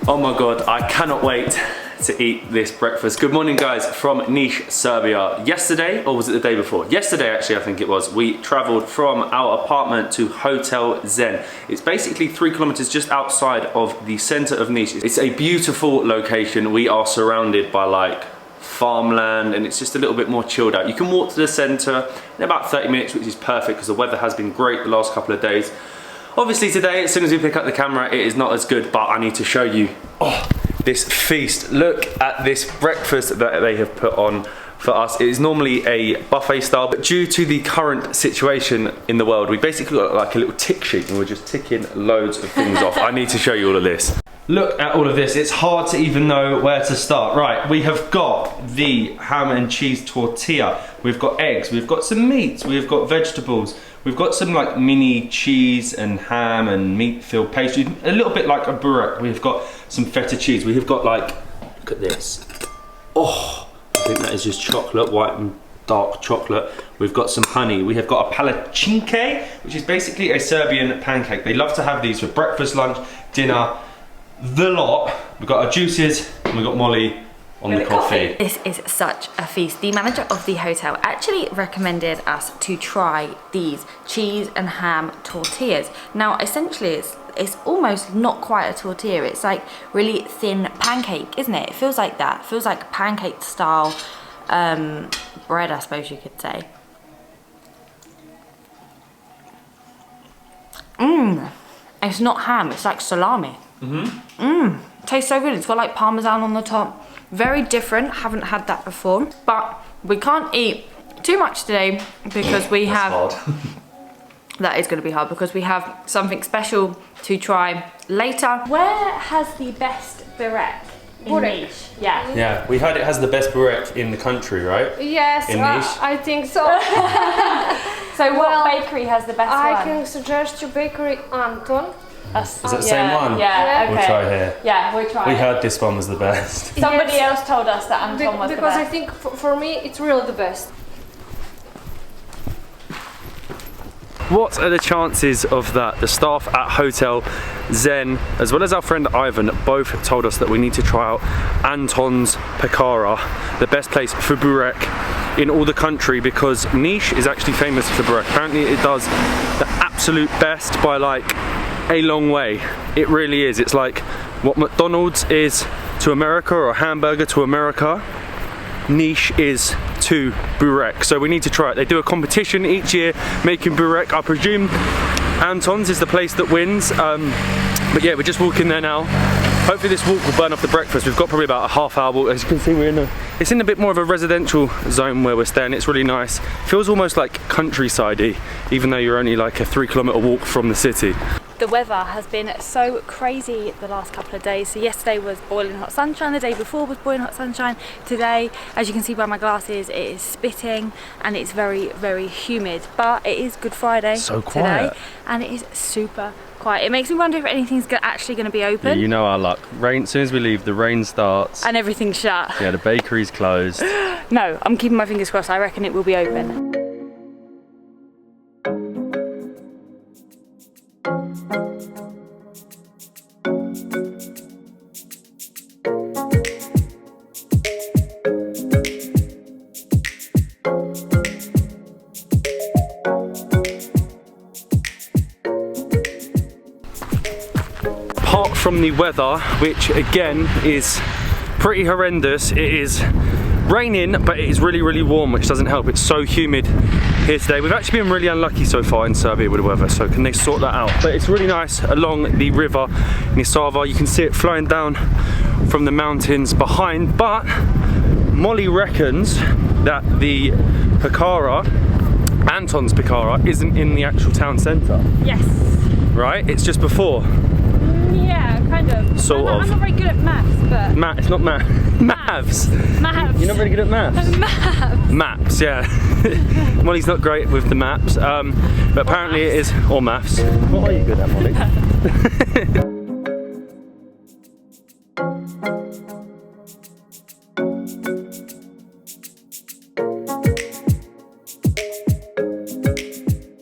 Oh my god, I cannot wait to eat this breakfast. Good morning guys from Niš, Serbia. Yesterday, or was it the day before? Yesterday actually I think it was, we travelled from our apartment to Hotel Zen. It's basically 3 kilometers just outside of the centre of Niš. It's a beautiful location. We are surrounded by like farmland and it's just a little bit more chilled out. You can walk to the centre in about 30 minutes, which is perfect because the weather has been great the last couple of days. Obviously today, as soon as we pick up the camera, it is not as good, but I need to show you this feast. Look at this breakfast that they have put on for us. It is normally a buffet style, but due to the current situation in the world, we basically got like a little tick sheet and we're just ticking loads of things off. I need to show you all of this. Look at all of this. It's hard to even know where to start. Right, we have got the ham and cheese tortilla. We've got eggs, we've got some meat, we've got vegetables. We've got some like mini cheese and ham and meat filled pastry, a little bit like a burek. We've got some feta cheese. We have got like, look at this. Oh, I think that is just chocolate, white and dark chocolate. We've got some honey. We have got a palatchinke, which is basically a Serbian pancake. They love to have these for breakfast, lunch, dinner, the lot. We've got our juices and we've got Molly on the coffee. This is such a feast. The manager of the hotel actually recommended us to try these cheese and ham tortillas. Now essentially it's almost not quite a tortilla, it's like really thin pancake, isn't it? It feels like that. It feels like pancake style bread, I suppose you could say. It's not ham, it's like salami. Tastes so good. It's got like parmesan on the top. Very different, haven't had that before. But we can't eat too much today because we have... That is going to be hard because we have something special to try later. Where has the best burek in Niš? Yeah. Yeah, we heard it has the best burek in the country, right? Yes, in Niš? I think so. So what bakery has the best one? I can suggest you Bakery Anton. Is that the same one? Yeah, okay. We'll try here. Yeah, we'll try. We heard this one was the best. Somebody else told us that Anton was the best. Because I think for me it's really the best. What are the chances of that? The staff at Hotel Zen, as well as our friend Ivan, both told us that we need to try out Anton's Pekara, the best place for burek in all the country, because Niš is actually famous for burek. Apparently it does the absolute best by like a long way. It really is. It's like what McDonald's is to America, or a hamburger to America, Niš is to burek. So we need to try it. They do a competition each year making burek. I presume Anton's is the place that wins. But yeah, we're just walking there now. Hopefully this walk will burn off the breakfast. We've got probably about a half hour walk. As you can see, it's in a bit more of a residential zone where we're staying. It's really nice. Feels almost like countryside-y, even though you're only like a 3 kilometer walk from the city. The weather has been so crazy the last couple of days. So yesterday was boiling hot sunshine, the day before was boiling hot sunshine. Today, as you can see by my glasses, it is spitting and it's very, very humid. But it is Good Friday today, and it is super quiet. It makes me wonder if anything's actually going to be open. Yeah, you know our luck. Rain, as soon as we leave, the rain starts. And everything's shut. Yeah, the bakery's closed. No, I'm keeping my fingers crossed. I reckon it will be open. Apart from the weather, which again is pretty horrendous, it is raining, but it is really, really warm, which doesn't help. It's so humid here today. We've actually been really unlucky so far in Serbia with the weather, so can they sort that out? But it's really nice along the river Nisava. You can see it flowing down from the mountains behind, but Molly reckons that the Pekara, Anton's Pekara, isn't in the actual town centre. Yes. Right? It's just before. Yeah, kind of. Sort of. I'm not very good at maths, but... It's not maths. Maths. You're not very good at maths? Maths. Maps, yeah. Molly's not great with the maps, but apparently it is, or maths. What are you good at, Molly?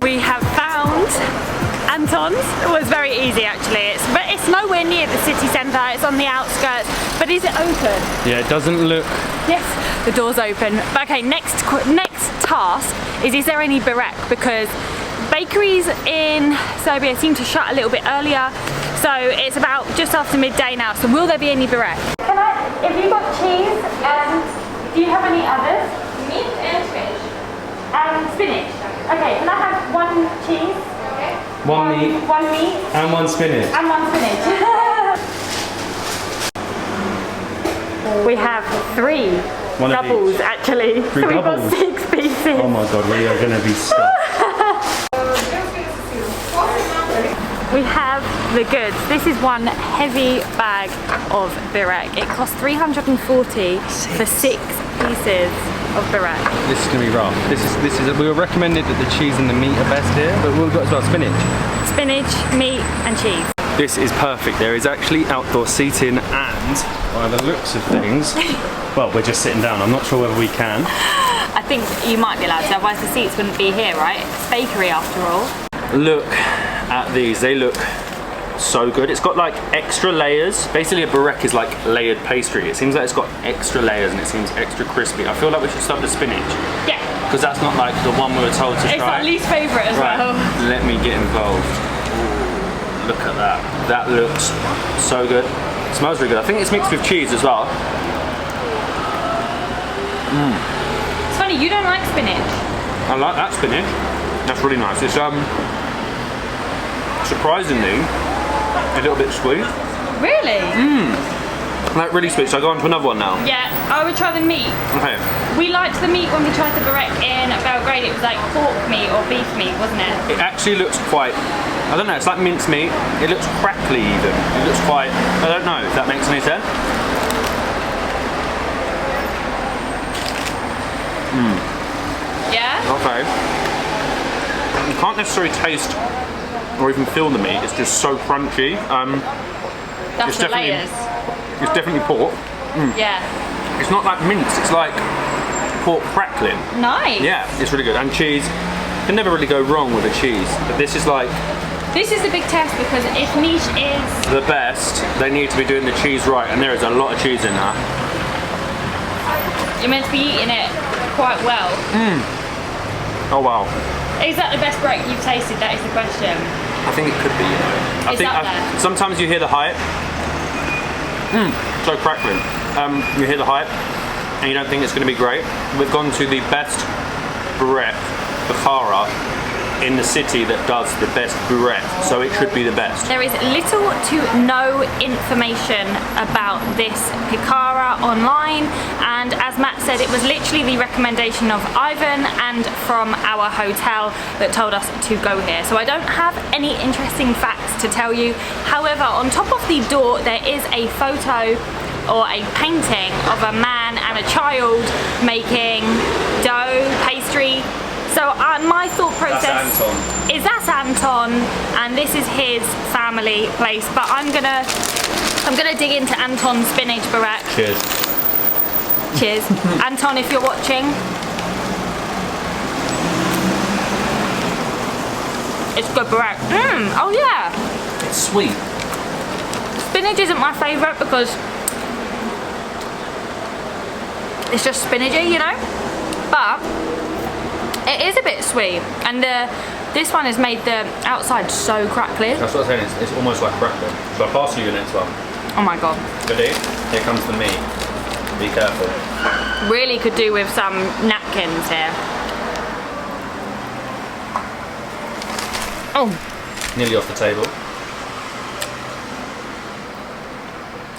We have found Anton's. Was very easy actually. It's nowhere near the city centre, it's on the outskirts. But is it open? Yeah, it doesn't look... Yes, the door's open. But okay, next task is there any BUREK? Because bakeries in Serbia seem to shut a little bit earlier. So it's about just after midday now. So will there be any BUREK? If you've got cheese, and do you have any others? Meat and fish. And spinach. Okay, can I have one cheese? Okay. One meat. One meat. And one spinach. And one spinach. We have three One of doubles each. actually. Three so we've doubles? got 6 pieces. Oh my god, we are going to be stuck. We have the goods. This is one heavy bag of BUREK. It costs 340 for 6 pieces of BUREK. This is going to be rough. This is. We were recommended that the cheese and the meat are best here, but we've got as well spinach. Spinach, meat and cheese. This is perfect. There is actually outdoor seating and, by the looks of things, well, we're just sitting down. I'm not sure whether we can. I think you might be allowed to, otherwise the seats wouldn't be here, right? It's bakery after all. Look at these. They look so good. It's got like extra layers. Basically a BUREK is like layered pastry. It seems like it's got extra layers and it seems extra crispy. I feel like we should start with spinach. Yeah. Because that's not like the one we were told to try. It's our least favourite as right. well. Let me get involved. Ooh, look at that. That looks so good. It smells really good. I think it's mixed with cheese as well. It's funny, you don't like spinach. I like that spinach. That's really nice. It's surprisingly a little bit sweet. Really? Like really sweet. So I go on to another one now. Yeah, I would try the meat. Okay. We liked the meat when we tried the BUREK in Belgrade. It was like pork meat or beef meat, wasn't it? It actually looks quite, I don't know, it's like minced meat. It looks crackly even. It looks quite, I don't know if that makes any sense. Yeah? Okay. You can't necessarily taste or even feel the meat. It's just so crunchy. That's It's the definitely- layers. It's definitely pork. Yeah. It's not like mince. It's like pork crackling. Nice. Yeah, it's really good. And cheese. You can never really go wrong with a cheese. But this is like This is the big test because if niche is... the best, they need to be doing the cheese right. And there is a lot of cheese in that. You're meant to be eating it quite well. Oh wow. Is that the best BUREK you've tasted? That is the question. I think it could be, you know. I It's think up there. sometimes you hear the hype. So crackling. You hear the hype and you don't think it's going to be great. We've gone to the best BUREK, Pekara, in the city that does the best BUREK, so it should be the best. There is little to no information about this Pekara online, and as Matt said, it was literally the recommendation of Ivan and from our hotel that told us to go here. So I don't have any interesting facts to tell you. However, on top of the door there is a photo or a painting of a man and a child making dough, pastry. So my thought process is that's Anton, and this is his family place. But I'm gonna dig into Anton's spinach BUREK. Cheers. Cheers, Anton, if you're watching. It's good BUREK. Oh yeah. It's sweet. Spinach isn't my favourite because it's just spinachy, you know. But it is a bit sweet, and this one has made the outside so crackly. That's what I'm saying, it's almost like crackling. Shall I pass you the next one? Oh my god. Ready? Here comes the meat. Be careful. Really could do with some napkins here. Oh, Nearly off the table.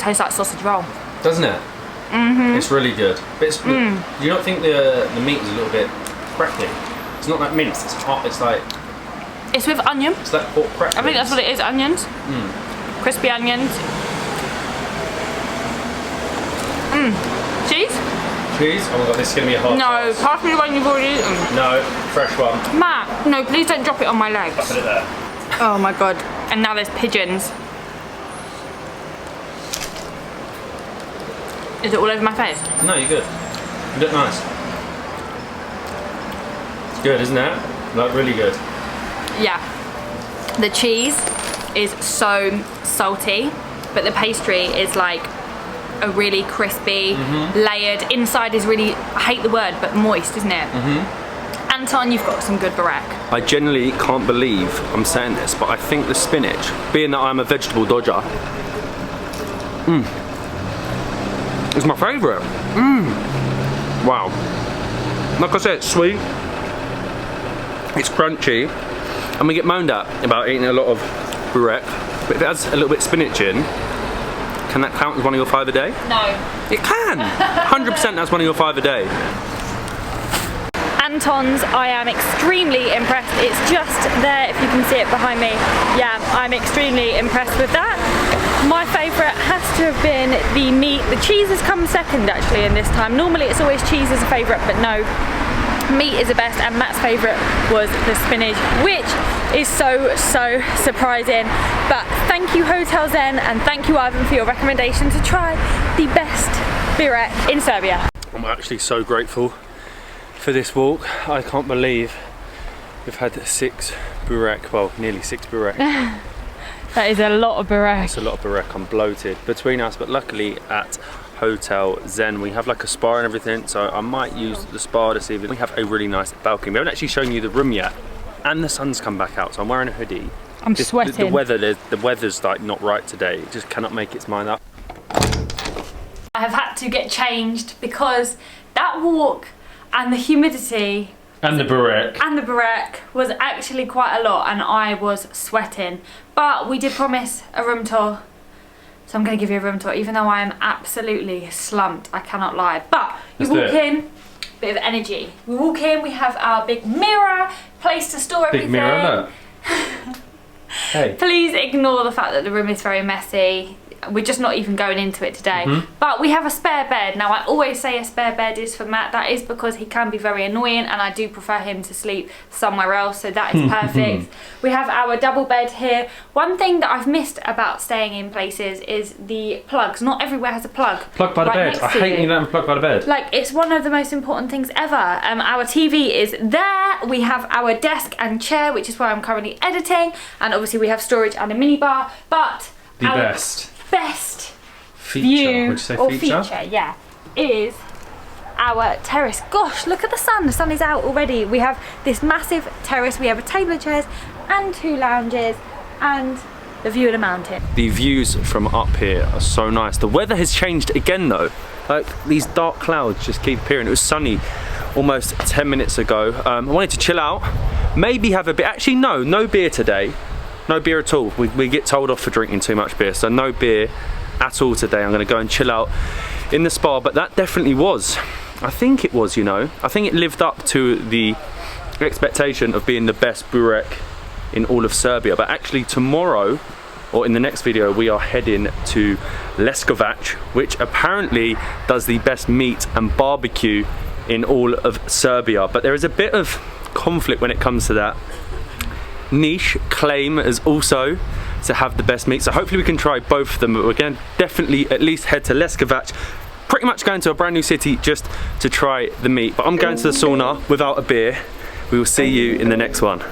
tastes like sausage roll. Doesn't it? It's really good. But it's, do you not think the meat is a little bit crackly? It's not like mince, it's hot, it's like It's with onion. It's like pork crackling. I think that's what it is, onions. Crispy onions. Cheese? Cheese? Oh my god, this is going to be a hard No, task. pass me the one you've already eaten. No, fresh one. Matt, no, please don't drop it on my legs. Put it there. Oh my god. And now there's pigeons. Is it all over my face? No, you're good. You look nice. It's good, isn't it? Like, really good. Yeah. The cheese is so salty, but the pastry is like a really crispy, layered. Inside is really, I hate the word, but moist, isn't it? Anton, you've got some good burek. I genuinely can't believe I'm saying this, but I think the spinach, being that I'm a vegetable dodger, is my favourite. Wow. Like I said, it's sweet, it's crunchy, and we get moaned at about eating a lot of burek, but if it has a little bit of spinach in, can that count as one of your 5 a day? No. It can! 100% that's one of your 5 a day. Anton's, I am extremely impressed. It's just there, if you can see it behind me. Yeah, I'm extremely impressed with that. My favourite has to have been the meat. The cheese has come second actually in this time. Normally it's always cheese as a favourite, but no. Meat is the best, and Matt's favourite was the spinach, which is so surprising. But thank you Hotel Zen, and thank you Ivan for your recommendation to try the best burek in Serbia. I'm actually so grateful for this walk. I can't believe we've had 6 burek, well nearly 6 burek. That is a lot of burek. It's a lot of burek. I'm bloated between us, but luckily at Hotel Zen we have like a spa and everything, so I might use the spa this evening. We have a really nice balcony. We haven't actually shown you the room yet, and the sun's come back out, so I'm wearing a hoodie. I'm sweating. The weather's like not right today. It just cannot make its mind up. I have had to get changed because that walk and the humidity And the burek was actually quite a lot, and I was sweating. But we did promise a room tour, so I'm going to give you a room tour, even though I am absolutely slumped, I cannot lie. But you walk in, bit of energy. We walk in, we have our big mirror, place to store everything. Big mirror, look. Hey. Please ignore the fact that the room is very messy. We're just not even going into it today. But we have a spare bed. Now I always say a spare bed is for Matt. That is because he can be very annoying, and I do prefer him to sleep somewhere else, so that is perfect. We have our double bed here. One thing that I've missed about staying in places is the plugs. Not everywhere has a plug. Plug by the bed. I hate you letting plug by the bed. Like, it's one of the most important things ever. Our TV is there. We have our desk and chair, which is where I'm currently editing, and obviously we have storage and a minibar. But the best feature, view, would you say feature? Yeah, is our terrace. Gosh, look at the sun. The sun is out already. We have this massive terrace. We have a table of chairs and 2 lounges and the view of the mountain. The views from up here are so nice. The weather has changed again though. Like, these dark clouds just keep appearing. It was sunny almost 10 minutes ago. I wanted to chill out, maybe have a bit. Actually, no beer today. No beer at all. We get told off for drinking too much beer, so no beer at all today. I'm going to go and chill out in the spa, but that definitely was, I think it was, you know, I think it lived up to the expectation of being the best burek in all of Serbia. But actually tomorrow, or in the next video, we are heading to Leskovac, which apparently does the best meat and barbecue in all of Serbia. But there is a bit of conflict when it comes to that. Niche claim as also to have the best meat, so hopefully we can try both of them, but we're going to definitely at least head to Leskovac, pretty much going to a brand new city just to try the meat. But I'm going to the sauna without a beer. We will see you in the next one.